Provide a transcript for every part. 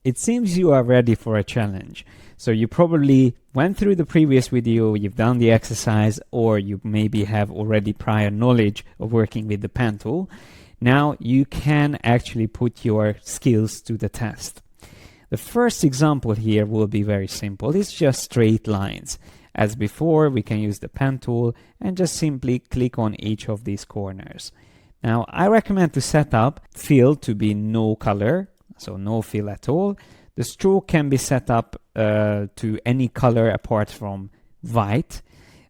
it seems you are ready for a challenge. So you probably went through the previous video, you've done the exercise, or you maybe have already prior knowledge of working with the pen tool. Now you can actually put your skills to the test. The first example here will be very simple. It's just straight lines. As before, we can use the pen tool and just simply click on each of these corners. Now, I recommend to set up fill to be no color, so no fill at all. The stroke can be set up to any color apart from white,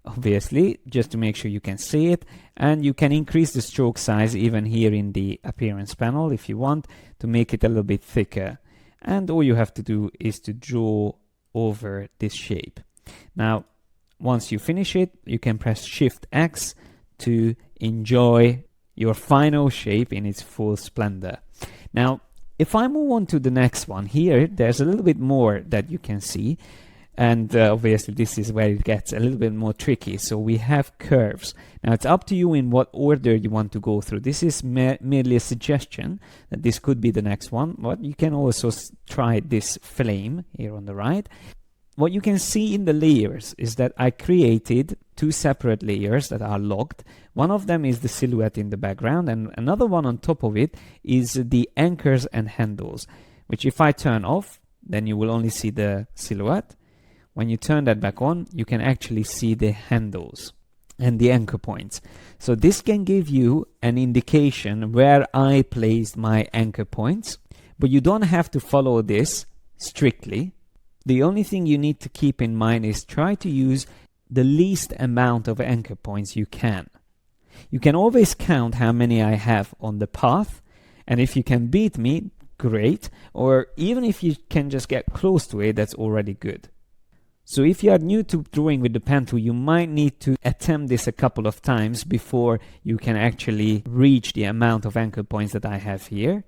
obviously, just to make sure you can see it. And you can increase the stroke size even here in the appearance panel if you want to make it a little bit thicker. And all you have to do is to draw over this shape. Now, once you finish it, you can press Shift X to enjoy your final shape in its full splendor. Now, if I move on to the next one here, there's a little bit more that you can see. And obviously this is where it gets a little bit more tricky. So we have curves. Now it's up to you in what order you want to go through. This is merely a suggestion that this could be the next one, but you can also try this flame here on the right. What you can see in the layers is that I created two separate layers that are locked. One of them is the silhouette in the background, and another one on top of it is the anchors and handles, which if I turn off, then you will only see the silhouette. When you turn that back on, you can actually see the handles and the anchor points. So this can give you an indication where I placed my anchor points, but you don't have to follow this strictly. The only thing you need to keep in mind is try to use the least amount of anchor points you can. You can always count how many I have on the path, and if you can beat me, great, or even if you can just get close to it, that's already good. So if you are new to drawing with the pen tool, you might need to attempt this a couple of times before you can actually reach the amount of anchor points that I have here.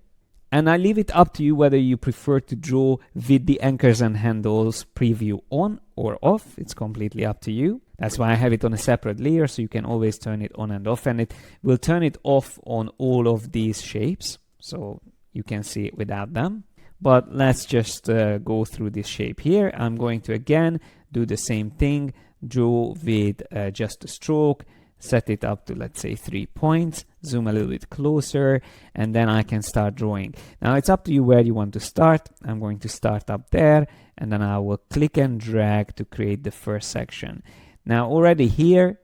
And I leave it up to you whether you prefer to draw with the anchors and handles preview on or off. It's completely up to you. That's why I have it on a separate layer, so you can always turn it on and off, and it will turn it off on all of these shapes, so you can see it without them. But let's just go through this shape here. I'm going to again do the same thing, draw with just a stroke, set it up to, let's say, 3 points, zoom a little bit closer, and then I can start drawing. Now it's up to you where you want to start. I'm going to start up there, and then I will click and drag to create the first section. Now already here,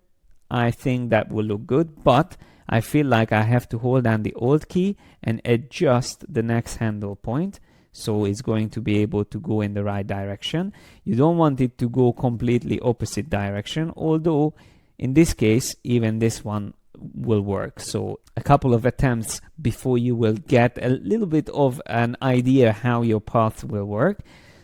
I think that will look good, but I feel like I have to hold down the Alt key and adjust the next handle point, so it's going to be able to go in the right direction. You don't want it to go completely opposite direction, although in this case, even this one will work. So a couple of attempts before you will get a little bit of an idea how your path will work.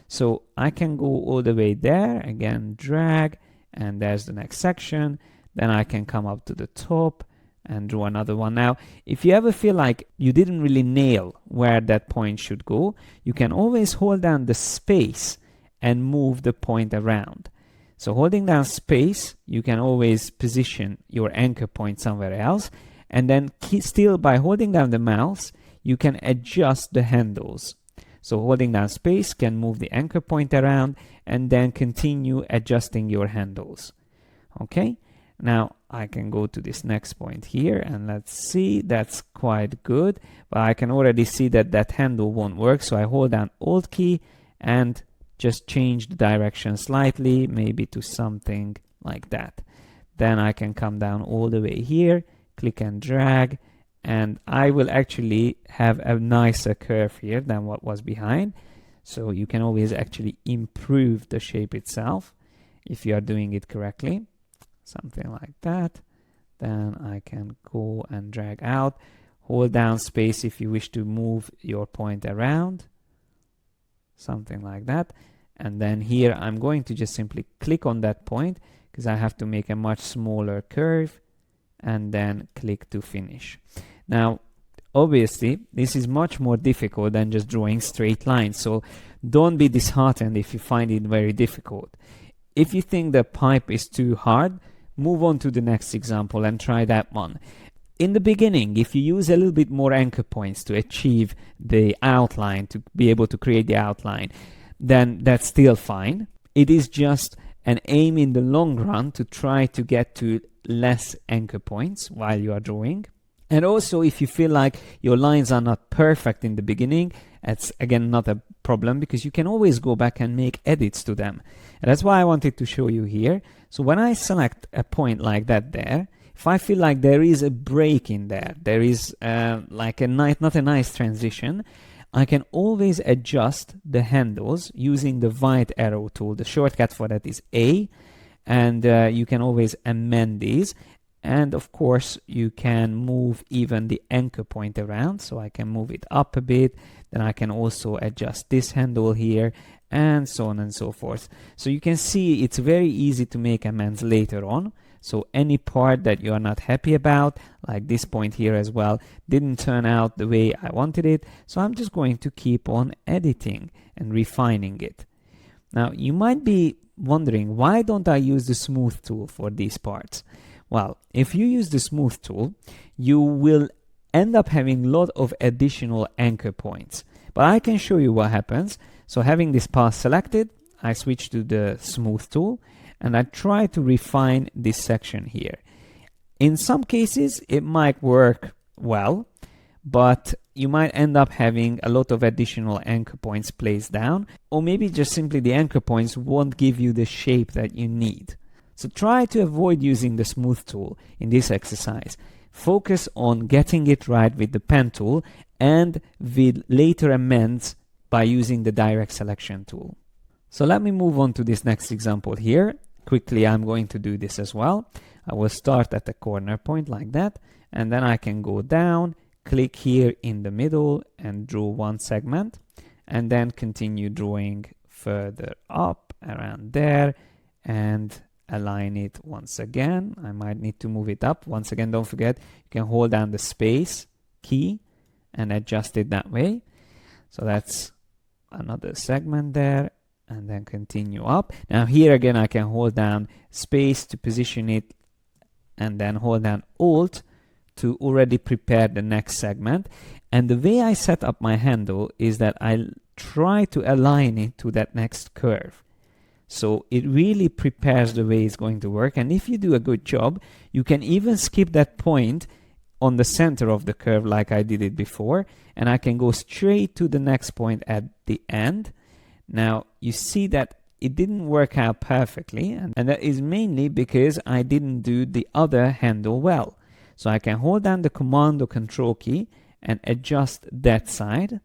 So I can go all the way there, again drag, and there's the next section. Then I can come up to the top and draw another one. Now, if you ever feel like you didn't really nail where that point should go, you can always hold down the space and move the point around. So holding down space, you can always position your anchor point somewhere else, and then still by holding down the mouse, you can adjust the handles. So holding down space can move the anchor point around and then continue adjusting your handles. Okay, now I can go to this next point here, and let's see, that's quite good, but I can already see that that handle won't work, so I hold down Alt key and just change the direction slightly, maybe to something like that. Then I can come down all the way here, click and drag, and I will actually have a nicer curve here than what was behind. So you can always actually improve the shape itself if you are doing it correctly. Something like that. Then I can go and drag out. Hold down space if you wish to move your point around. Something like that. And then here I'm going to just simply click on that point because I have to make a much smaller curve, and then click to finish. Now obviously this is much more difficult than just drawing straight lines, so don't be disheartened if you find it very difficult. If you think the pipe is too hard, move on to the next example and try that one. in the beginning, if you use a little bit more anchor points to achieve the outline, to be able to create the outline, then that's still fine. It is just an aim in the long run to try to get to less anchor points while you are drawing. And also, if you feel like your lines are not perfect in the beginning, that's again not a problem, because you can always go back and make edits to them. And that's why I wanted to show you here. So when I select a point like that there, if I feel like there is a break in there, there is like not a nice transition, I can always adjust the handles using the right arrow tool. The shortcut for that is A, and you can always amend these. And of course, you can move even the anchor point around. So I can move it up a bit. Then I can also adjust this handle here, and so on and so forth. So you can see it's very easy to make amends later on. So any part that you are not happy about, like this point here as well, didn't turn out the way I wanted it. So I'm just going to keep on editing and refining it. Now you might be wondering, why don't I use the smooth tool for these parts? Well, if you use the smooth tool, you will end up having a lot of additional anchor points. But I can show you what happens. So having this path selected, I switch to the smooth tool and I try to refine this section here. In some cases, it might work well, but you might end up having a lot of additional anchor points placed down, or maybe just simply the anchor points won't give you the shape that you need. So try to avoid using the smooth tool in this exercise. Focus on getting it right with the pen tool and with later amends by using the direct selection tool. So let me move on to this next example here. Quickly, I'm going to do this as well. I will start at the corner point like that, and then I can go down, click here in the middle and draw one segment, and then continue drawing further up around there and align it once again. I might need to move it up. Once again, don't forget, you can hold down the space key and adjust it that way. So that's another segment there, and then continue up. Now here again, I can hold down space to position it, and then hold down Alt to already prepare the next segment. And the way I set up my handle is that I try to align it to that next curve. So it really prepares the way it's going to work. And if you do a good job, you can even skip that point on the center of the curve like I did it before, and I can go straight to the next point at the end. Now you see that it didn't work out perfectly, and that is mainly because I didn't do the other handle well. So I can hold down the Command or Control key and adjust that side,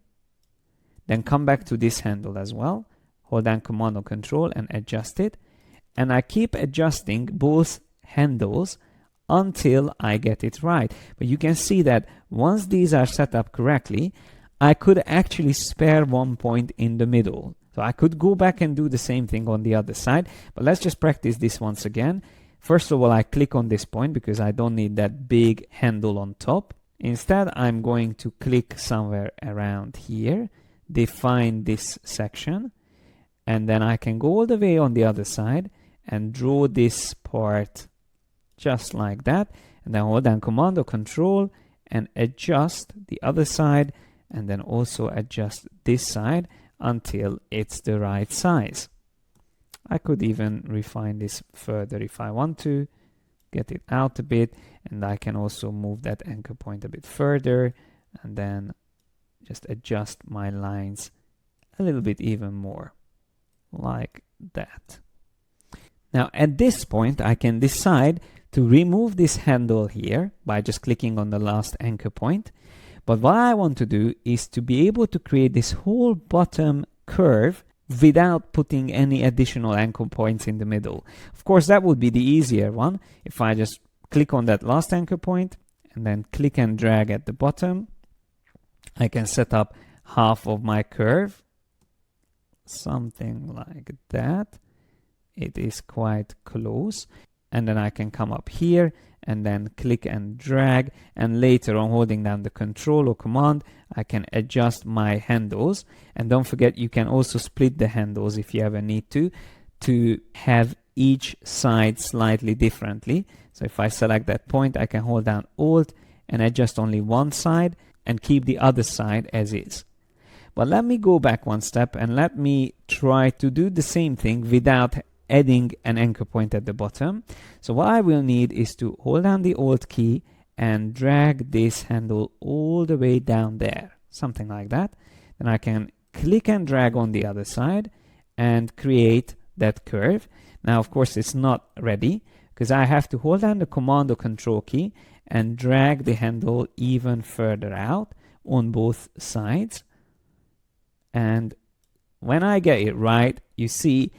then come back to this handle as well, hold down Command or Control and adjust it, and I keep adjusting both handles until I get it right. But you can see that once these are set up correctly, I could actually spare one point in the middle. So I could go back and do the same thing on the other side, but let's just practice this once again. First of all, I click on this point because I don't need that big handle on top. Instead, I'm going to click somewhere around here, define this section, and then I can go all the way on the other side and draw this part just like that, and then hold down Command or Control and adjust the other side, and then also adjust this side until it's the right size. I could even refine this further if I want to, get it out a bit, and I can also move that anchor point a bit further, and then just adjust my lines a little bit even more, like that. Now at this point, I can decide to remove this handle here by just clicking on the last anchor point. But what I want to do is to be able to create this whole bottom curve without putting any additional anchor points in the middle. Of course, that would be the easier one. If I just click on that last anchor point and then click and drag at the bottom, I can set up half of my curve, something like that. It is quite close. And then I can come up here and then click and drag, and later on, holding down the Control or Command, I can adjust my handles. And don't forget, you can also split the handles if you ever need to have each side slightly differently. So if I select that point, I can hold down Alt and adjust only one side and keep the other side as is. But let me go back one step and let me try to do the same thing without adding an anchor point at the bottom. So what I will need is to hold down the Alt key and drag this handle all the way down there, something like that. Then I can click and drag on the other side and create that curve. Now, of course, it's not ready because I have to hold down the Command or Control key and drag the handle even further out on both sides. And when I get it right, you see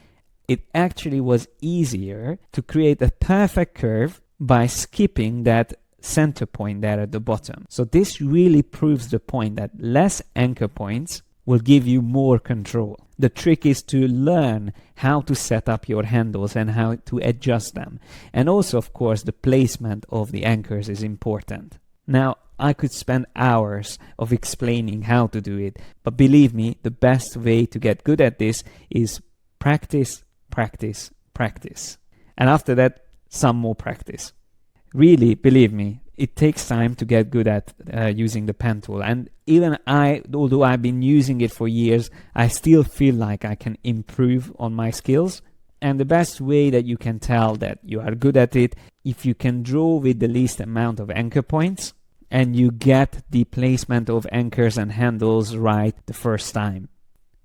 it actually was easier to create a perfect curve by skipping that center point there at the bottom. So this really proves the point that less anchor points will give you more control. The trick is to learn how to set up your handles and how to adjust them. And also, of course, the placement of the anchors is important. Now, I could spend hours of explaining how to do it, but believe me, the best way to get good at this is practice, practice, practice. And after that, some more practice. Really, believe me, it takes time to get good at using the pen tool. And even I, although I've been using it for years, I still feel like I can improve on my skills. And the best way that you can tell that you are good at it, if you can draw with the least amount of anchor points and you get the placement of anchors and handles right the first time.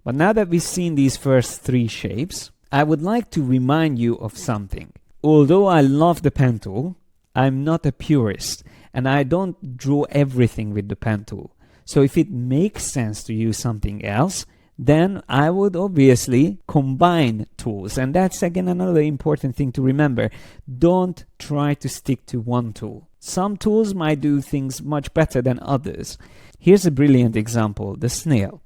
But now that we've seen these first three shapes, I would like to remind you of something. Although I love the pen tool, I'm not a purist and I don't draw everything with the pen tool. So if it makes sense to use something else, then I would obviously combine tools. And that's again another important thing to remember. Don't try to stick to one tool. Some tools might do things much better than others. Here's a brilliant example, the snail.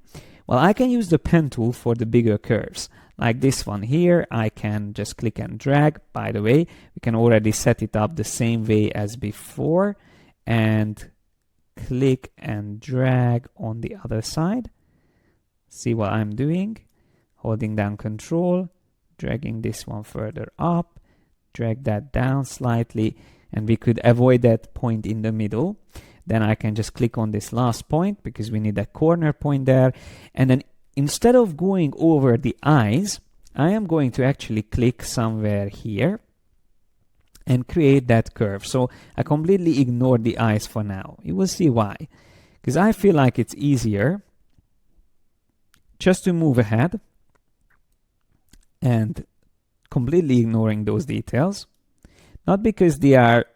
Well, I can use the pen tool for the bigger curves. Like this one here, I can just click and drag. By the way, we can already set it up the same way as before. And click and drag on the other side. See what I'm doing? Holding down Control, dragging this one further up, drag that down slightly, and we could avoid that point in the middle. Then I can just click on this last point because we need that corner point there. And then instead of going over the eyes, I am going to actually click somewhere here and create that curve. So I completely ignore the eyes for now. You will see why. Because I feel like it's easier just to move ahead and completely ignoring those details. Not because they are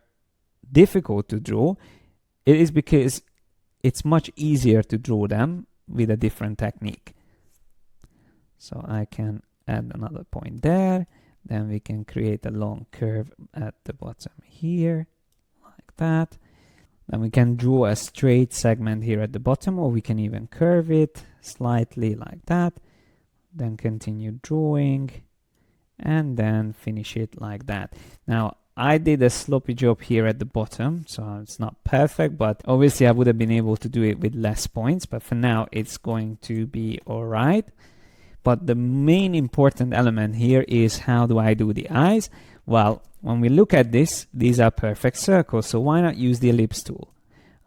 difficult to draw, it is because it's much easier to draw them with a different technique. So I can add another point there. Then we can create a long curve at the bottom here, like that. Then we can draw a straight segment here at the bottom, or we can even curve it slightly like that. Then continue drawing, and then finish it like that. Now, I did a sloppy job here at the bottom, so it's not perfect, but obviously I would have been able to do it with less points, but for now it's going to be all right. But the main important element here is how do I do the eyes? Well, when we look at this, these are perfect circles, so why not use the ellipse tool?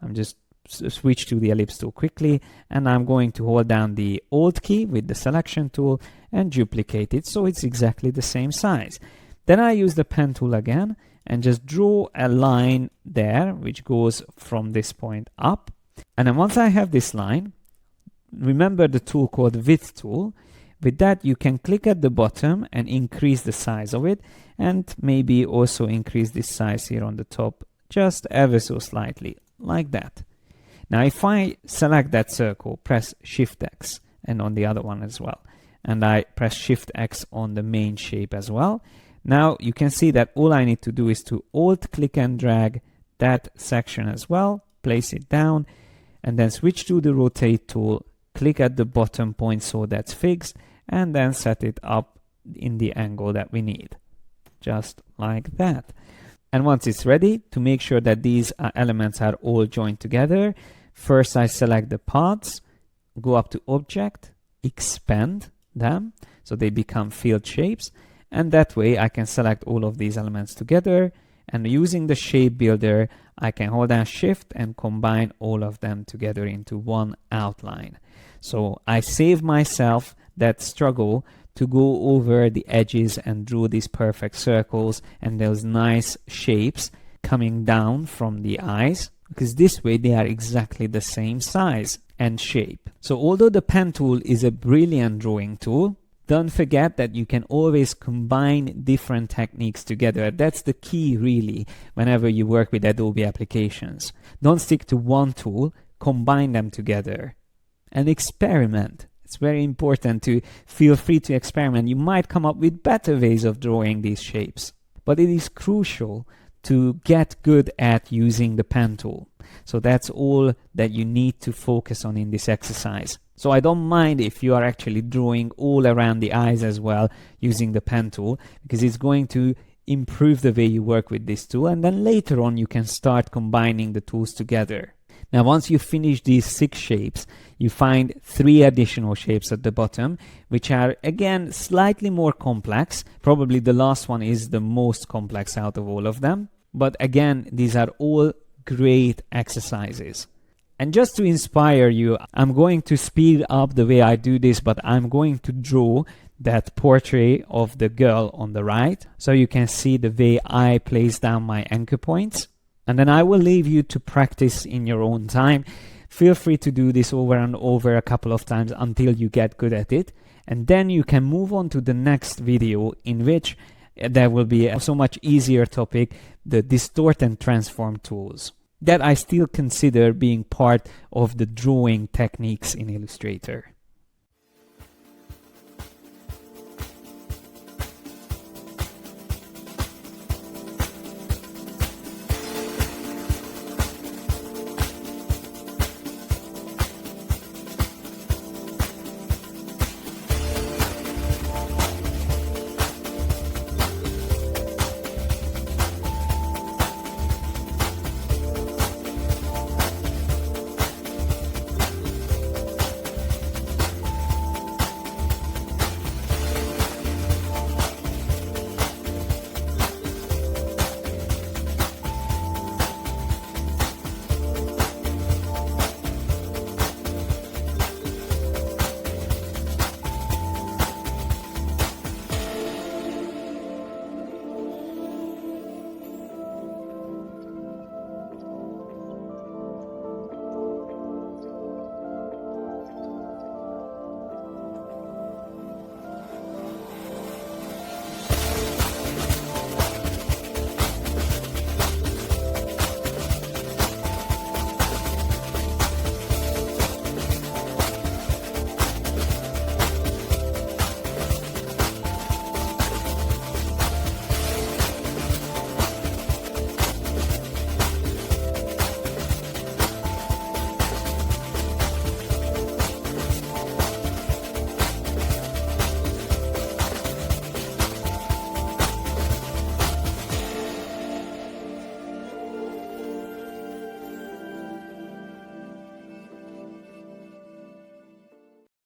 I'm just switch to the ellipse tool quickly, and I'm going to hold down the Alt key with the selection tool and duplicate it so it's exactly the same size. Then I use the pen tool again and just draw a line there which goes from this point up. And then once I have this line, remember the tool called width tool. With that, you can click at the bottom and increase the size of it, and maybe also increase this size here on the top just ever so slightly, like that. Now, if I select that circle, press Shift X, and on the other one as well, and I press Shift X on the main shape as well, now you can see that all I need to do is to Alt click and drag that section as well, place it down, and then switch to the Rotate tool, click at the bottom point so that's fixed, and then set it up in the angle that we need, just like that. And once it's ready, to make sure that these elements are all joined together, first I select the parts, go up to Object, expand them so they become field shapes, and that way I can select all of these elements together And using the shape builder, I can hold down shift and combine all of them together into one outline. So I save myself that struggle to go over the edges and draw these perfect circles and those nice shapes coming down from the eyes, because this way they are exactly the same size and shape. So although the pen tool is a brilliant drawing tool, don't forget that you can always combine different techniques together. That's the key really whenever you work with Adobe applications. Don't stick to one tool, combine them together and experiment. It's very important to feel free to experiment. You might come up with better ways of drawing these shapes, but it is crucial to get good at using the pen tool. So that's all that you need to focus on in this exercise. So I don't mind if you are actually drawing all around the eyes as well using the pen tool, because it's going to improve the way you work with this tool, and then later on you can start combining the tools together. Now once you finish these 6 shapes, you find 3 additional shapes at the bottom, which are again slightly more complex. Probably the last one is the most complex out of all of them. But again, these are all great exercises. And just to inspire you, I'm going to speed up the way I do this, but I'm going to draw that portrait of the girl on the right, so you can see the way I place down my anchor points. And then I will leave you to practice in your own time. Feel free to do this over and over a couple of times until you get good at it. And then you can move on to the next video, in which there will be a so much easier topic, the distort and transform tools, that I still consider being part of the drawing techniques in Illustrator.